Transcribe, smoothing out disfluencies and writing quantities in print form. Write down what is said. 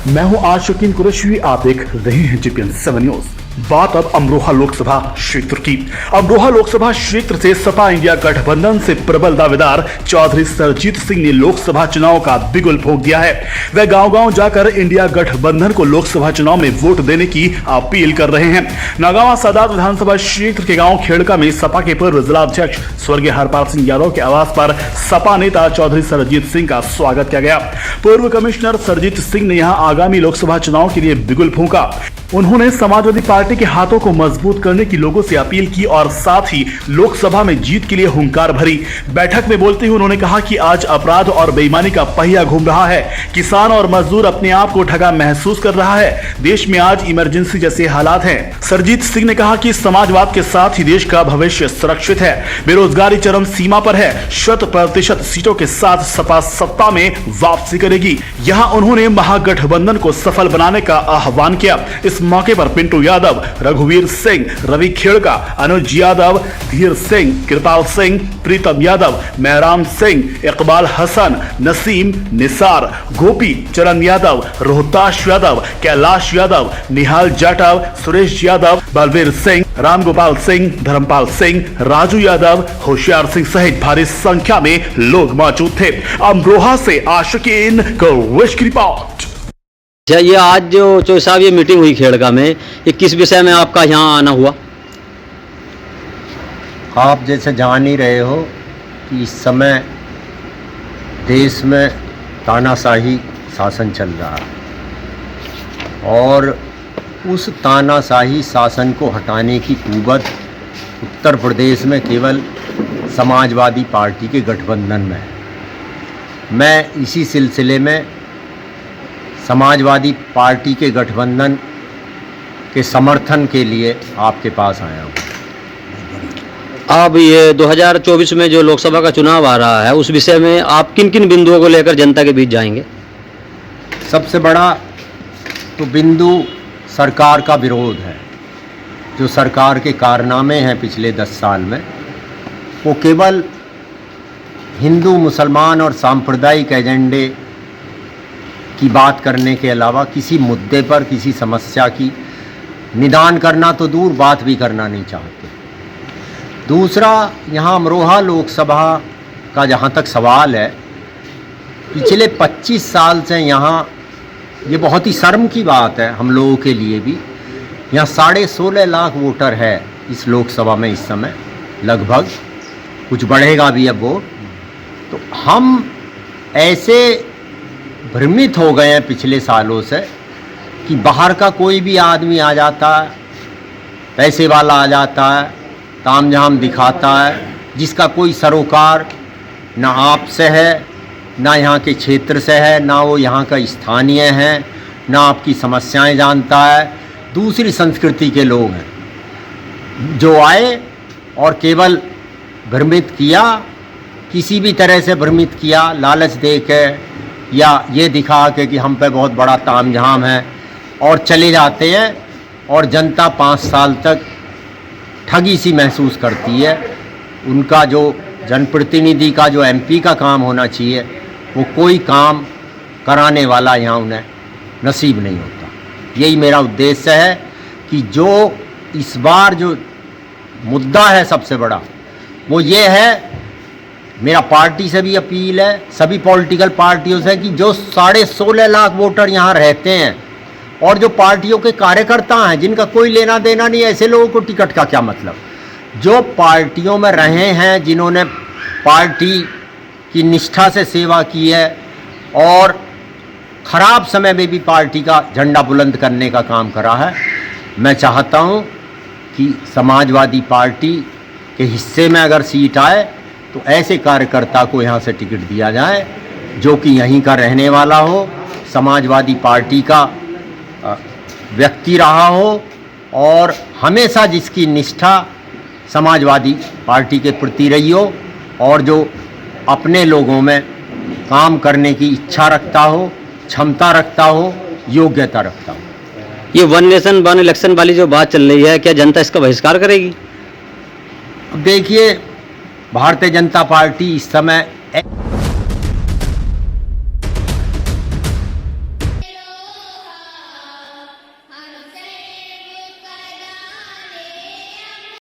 मैं हूं आशिकीन कुरैशी, आप देख रहे हैं GPN 7 न्यूज। बात अब अमरोहा लोकसभा क्षेत्र की। अमरोहा लोकसभा क्षेत्र से सपा इंडिया गठबंधन से प्रबल दावेदार चौधरी सरजीत सिंह ने लोकसभा चुनाव का बिगुल फूंक दिया है। वे गांव-गांव जाकर इंडिया गठबंधन को लोकसभा चुनाव में वोट देने की अपील कर रहे हैं। नागावा सादात विधानसभा क्षेत्र के गांव खेड़का में सपा के पूर्व जिला अध्यक्ष स्वर्गीय हरपाल सिंह यादव के आवास पर सपा नेता चौधरी सरजीत सिंह का स्वागत किया गया। पूर्व कमिश्नर सरजीत सिंह ने यहां आगामी लोकसभा चुनाव के लिए बिगुल फूंका। उन्होंने समाजवादी पार्टी के हाथों को मजबूत करने की लोगों से अपील की और साथ ही लोकसभा में जीत के लिए हुंकार भरी। बैठक में बोलते हुए उन्होंने कहा कि आज अपराध और बेईमानी का पहिया घूम रहा है। किसान और मजदूर अपने आप को ठगा महसूस कर रहा है। देश में आज इमरजेंसी जैसे हालात हैं। सरजीत सिंह ने कहा कि समाजवाद के साथ ही देश का भविष्य सुरक्षित है। बेरोजगारी चरम सीमा पर है। 100% सीटों के साथ सपा सत्ता में वापसी करेगी। यहाँ उन्होंने महागठबंधन को सफल बनाने का आह्वान किया। इस मौके पर पिंटू यादव, रघुवीर सिंह, रवि खेड़का, अनुज यादव, धीर सिंह, कृपाल सिंह, प्रीतम यादव, महराम सिंह, इकबाल हसन, नसीम, निसार, गोपी चरण यादव, रोहताश यादव, कैलाश यादव, निहाल जाटव, सुरेश यादव, बलवीर सिंह, रामगोपाल सिंह, धर्मपाल सिंह, राजू यादव, होशियार सिंह सहित भारी संख्या में लोग मौजूद थे। अमरोहा से आशिकीन कुरैशी की रिपोर्ट। ये आज जो साहब ये मीटिंग हुई खेड़का में, ये किस विषय में आपका यहाँ आना हुआ? आप जैसे जान ही रहे हो कि इस समय देश में तानाशाही शासन चल रहा है और उस तानाशाही शासन को हटाने की कुव्वत उत्तर प्रदेश में केवल समाजवादी पार्टी के गठबंधन में है। मैं इसी सिलसिले में समाजवादी पार्टी के गठबंधन के समर्थन के लिए आपके पास आया हूँ। अब ये 2024 में जो लोकसभा का चुनाव आ रहा है, उस विषय में आप किन किन बिंदुओं को लेकर जनता के बीच जाएंगे? सबसे बड़ा तो बिंदु सरकार का विरोध है। जो सरकार के कारनामे हैं पिछले 10 साल में, वो केवल हिंदू, मुसलमान और सांप्रदायिक एजेंडे की बात करने के अलावा किसी मुद्दे पर, किसी समस्या की निदान करना तो दूर, बात भी करना नहीं चाहते। दूसरा, यहाँ अमरोहा लोकसभा का जहाँ तक सवाल है, पिछले 25 साल से यहाँ, ये बहुत ही शर्म की बात है हम लोगों के लिए भी, यहाँ 16.5 लाख वोटर है इस लोकसभा में इस समय लगभग, कुछ बढ़ेगा भी अब वोट। तो हम ऐसे भ्रमित हो गए हैं पिछले सालों से कि बाहर का कोई भी आदमी आ जाता है, पैसे वाला आ जाता है, तामझाम दिखाता है, जिसका कोई सरोकार ना आपसे है, ना यहाँ के क्षेत्र से है, ना वो यहाँ का स्थानीय है, ना आपकी समस्याएं जानता है। दूसरी संस्कृति के लोग हैं जो आए और केवल भ्रमित किया, किसी भी तरह से भ्रमित किया, लालच दे के या ये दिखा के कि हम पे बहुत बड़ा तामझाम है, और चले जाते हैं। और जनता 5 साल तक ठगी सी महसूस करती है। उनका जो जनप्रतिनिधि का, जो MP का काम होना चाहिए, वो कोई काम कराने वाला यहाँ उन्हें नसीब नहीं होता। यही मेरा उद्देश्य है कि जो इस बार जो मुद्दा है सबसे बड़ा, वो ये है, मेरा पार्टी से भी अपील है, सभी पॉलिटिकल पार्टियों से, कि जो 16.5 लाख वोटर यहाँ रहते हैं और जो पार्टियों के कार्यकर्ता हैं जिनका कोई लेना देना नहीं, ऐसे लोगों को टिकट का क्या मतलब? जो पार्टियों में रहे हैं, जिन्होंने पार्टी की निष्ठा से सेवा की है और ख़राब समय में भी पार्टी का झंडा बुलंद करने का काम करा है, मैं चाहता हूँ कि समाजवादी पार्टी के हिस्से में अगर सीट आए तो ऐसे कार्यकर्ता को यहाँ से टिकट दिया जाए जो कि यहीं का रहने वाला हो, समाजवादी पार्टी का व्यक्ति रहा हो और हमेशा जिसकी निष्ठा समाजवादी पार्टी के प्रति रही हो और जो अपने लोगों में काम करने की इच्छा रखता हो, क्षमता रखता हो, योग्यता रखता हो। ये 1 नेशन 1 इलेक्शन वाली जो बात चल रही है, क्या जनता इसका बहिष्कार करेगी? देखिए, भारतीय जनता पार्टी इस समय